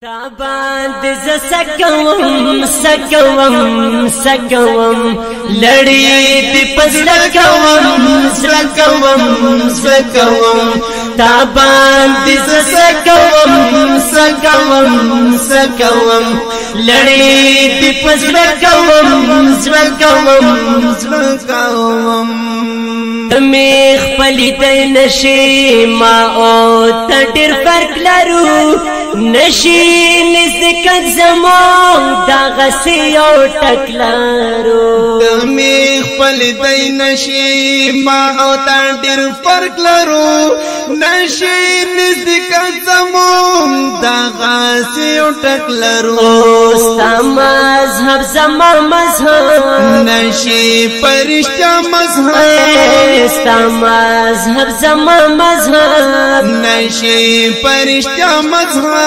تابان دز سکوم لڑی دی پزړکوم سکوم تابان دز سکوم لڑی دی پزړکوم میخ پلی دی نشی ما او تډیر فرق لرو نشی نزدکت زمان دا غسی او ټکلارو میخ پلی دی نشی ما او تډیر فرق لرو نشی نزدکت زمان دا غسی او ټکلارو ستا مذهب زما مذهب نشی پرشتہ مذهب ستا مذهب زما مذهب نشی پرشتہ مذهب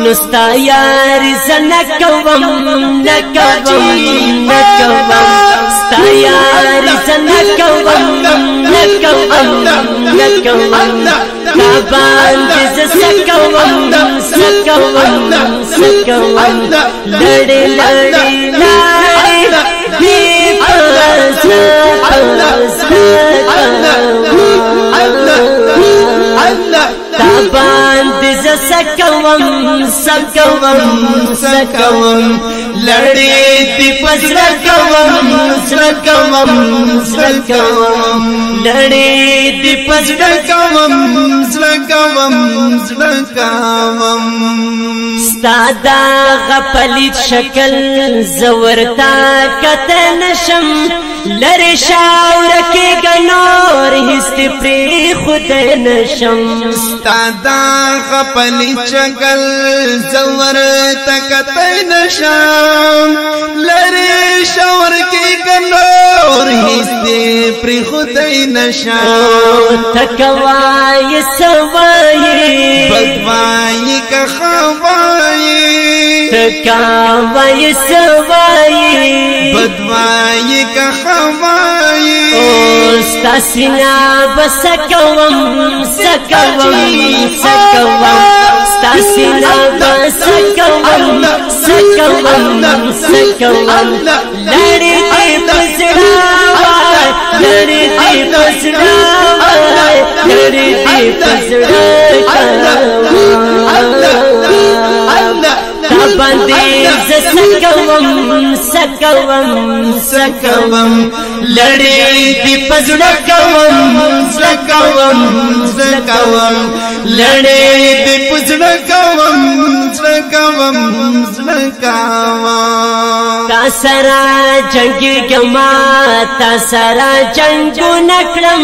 نستا یار زنکوم ستا یار زنکوم تابان دز سکوم لڑی دی تابان دز سکوم لڑی دی پزړکوم لڑی دی پزړکوم ستا دا غپلیت شکل زورتا کته نشم لری شاورکی گنور هستی پری خود نشم ستا دا غپلیت شکل زورتا کته نشم لری شاورکی گنور هستی پری خود نشم تکوائی سوائی بدوائی کا خوائی تکوائی سوائی بدوائی کا خوائی ستا سینا بسکوم ستا سینا بسکوم لڑی دی پزړاوای لڑی دی تابان دز سکوم لڑی دی پزړکوم لڑی دی پزړکوم تا سرا جنگی گما تا سرا جنگو نکړم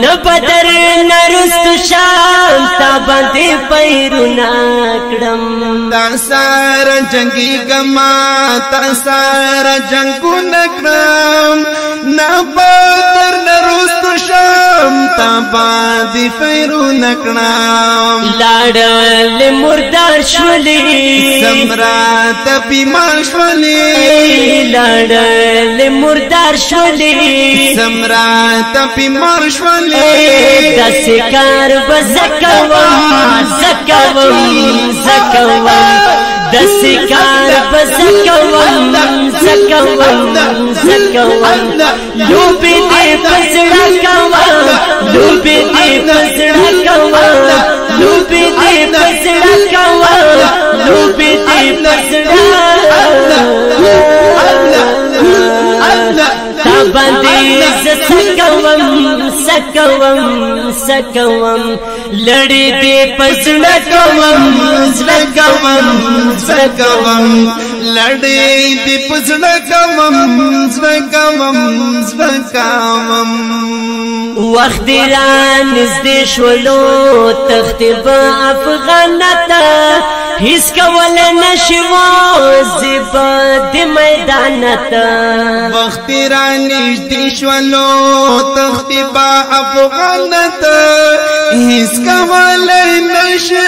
نه بدر نرست شام تا باندې پیرو نکړم تا سرا جنگی گما تا سرا جنگو نکړم نه بدر نرست شام تا باندې پیرو نکړم لاړل مردار شولې سمرات بیمار شولې لاړل مردار شولې سمرات بیمار شولې داس کار بزکوم داس کار بزکوم لوبې دې پزړکوم تابان دز سکوم لڑی دی پزړکوم لڑی دی پزړکوم وخت را نزدې شولو تختب افغانتا هیڅ کول نشو زیبا د میدانتا وخت را نزدې شولو تختب افغانتا هیڅ کول نشو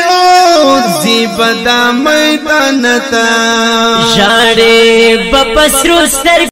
زیبا د میدانتا ژړې بپسرو ستر